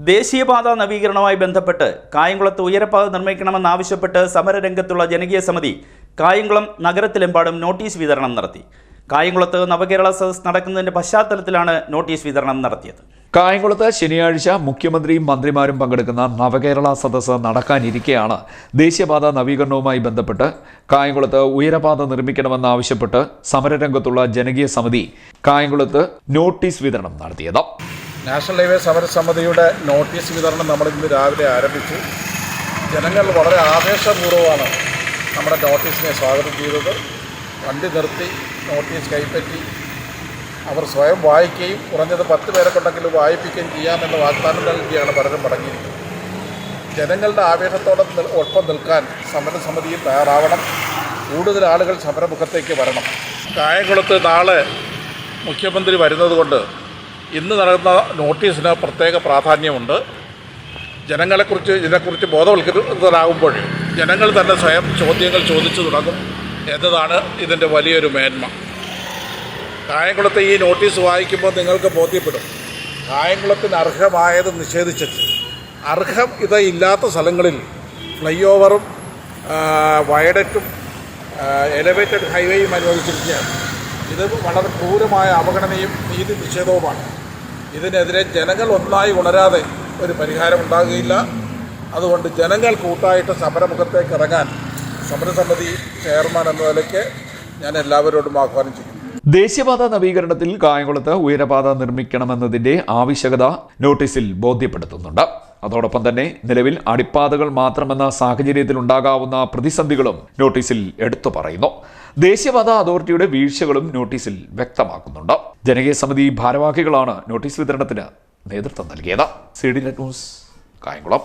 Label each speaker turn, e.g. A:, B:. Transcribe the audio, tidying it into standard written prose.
A: ദേശീയപാത നവീകരണവുമായി ബന്ധപ്പെട്ട് കായംകുളത്ത് ഉയരപ്പാത നിർമ്മിക്കണമെന്നാവശ്യപ്പെട്ട് സമരരംഗത്തുള്ള ജനകീയ സമിതി കായംകുളം നഗരത്തിലെമ്പാടും നോട്ടീസ് വിതരണം നടത്തി. കായംകുളത്ത് നവകേരള സദസ് നടക്കുന്നതിന്റെ പശ്ചാത്തലത്തിലാണ് നോട്ടീസ് വിതരണം നടത്തിയത്.
B: കായംകുളത്ത് ശനിയാഴ്ച മുഖ്യമന്ത്രിയും മന്ത്രിമാരും പങ്കെടുക്കുന്ന നവകേരള സദസ് നടക്കാനിരിക്കെയാണ് ദേശീയപാത നവീകരണവുമായി ബന്ധപ്പെട്ട് കായംകുളത്ത് ഉയരപാത നിർമ്മിക്കണമെന്നാവശ്യപ്പെട്ട് സമരരംഗത്തുള്ള ജനകീയ സമിതി കായംകുളത്ത് നോട്ടീസ് വിതരണം നടത്തിയത്.
C: നാഷണൽ ഹൈവേ സമരസമിതിയുടെ നോട്ടീസ് വിതരണം നമ്മൾ ഇന്ന് രാവിലെ ആരംഭിച്ചു. ജനങ്ങൾ വളരെ ആവേശപൂർവ്വമാണ് നമ്മുടെ നോട്ടീസിനെ സ്വാഗതം ചെയ്തത്. വണ്ടി നിർത്തി നോട്ടീസ് കൈപ്പറ്റി അവർ സ്വയം വായിക്കുകയും കുറഞ്ഞത് 10 പേരെ കൊണ്ടെങ്കിലും വായിപ്പിക്കുകയും ചെയ്യാമെന്ന വാഗ്ദാനം നൽകിയാണ് പലരും മടങ്ങിയിരിക്കുന്നത്. ജനങ്ങളുടെ ആവേശത്തോടെ ഒപ്പം നിൽക്കാൻ സമരസമിതിയും തയ്യാറാവണം. കൂടുതൽ ആളുകൾ സമരമുഖത്തേക്ക് വരണം. കായംകുളത്ത് നാളെ മുഖ്യമന്ത്രി വരുന്നതുകൊണ്ട് ഇന്ന് നടന്ന നോട്ടീസിന് പ്രത്യേക പ്രാധാന്യമുണ്ട്. ഇതിനെക്കുറിച്ച് ബോധവൽക്കൃതരാകുമ്പോൾ ജനങ്ങൾ തന്നെ സ്വയം ചോദ്യങ്ങൾ ചോദിച്ചു തുടങ്ങും എന്നതാണ് ഇതിൻ്റെ വലിയൊരു മേന്മ. കായംകുളത്തെ ഈ നോട്ടീസ് വായിക്കുമ്പോൾ നിങ്ങൾക്ക് ബോധ്യപ്പെടും, കായംകുളത്തിന് അർഹമായത് നിഷേധിച്ചിട്ട് ഇല്ലാത്ത സ്ഥലങ്ങളിൽ ഫ്ലൈ ഓവറും വയഡക്റ്റും എലവേറ്റഡ് ഹൈവേയും അനുവദിച്ചിരിക്കുകയാണ്. ഇത് വളരെ ക്രൂരമായ അവഗണനയും നീതി നിഷേധവുമാണ്. ഇതിനെതിരെ ജനങ്ങൾ ഒന്നായി ഉണരാതെ ഒരു പരിഹാരം ഉണ്ടാകുകയില്ല. അതുകൊണ്ട് ജനങ്ങൾ കൂട്ടായിട്ട് സമരമുഖത്തേക്ക് ഇറങ്ങാൻ സമരസമിതി ചെയർമാൻ എന്ന നിലയ്ക്ക് ഞാൻ എല്ലാവരോടും ആഹ്വാനം ചെയ്യും.
B: ദേശീയപാത നവീകരണത്തിൽ കായംകുളത്ത് ഉയരപാത നിർമ്മിക്കണമെന്നതിന്റെ ആവശ്യകത നോട്ടീസിൽ ബോധ്യപ്പെടുത്തുന്നുണ്ട്. അതോടൊപ്പം തന്നെ നിലവിൽ അടിപ്പാതകൾ മാത്രമെന്ന സാഹചര്യത്തിൽ ഉണ്ടാകാവുന്ന പ്രതിസന്ധികളും നോട്ടീസിൽ എടുത്തു പറയുന്നു. ദേശീയപാത അതോറിറ്റിയുടെ വീഴ്ചകളും നോട്ടീസിൽ വ്യക്തമാക്കുന്നുണ്ട്. ജനകീയ സമിതി ഭാരവാഹികളാണ് നോട്ടീസ് വിതരണത്തിന് നേതൃത്വം നൽകിയത്. CDNet news, Kayamkulam.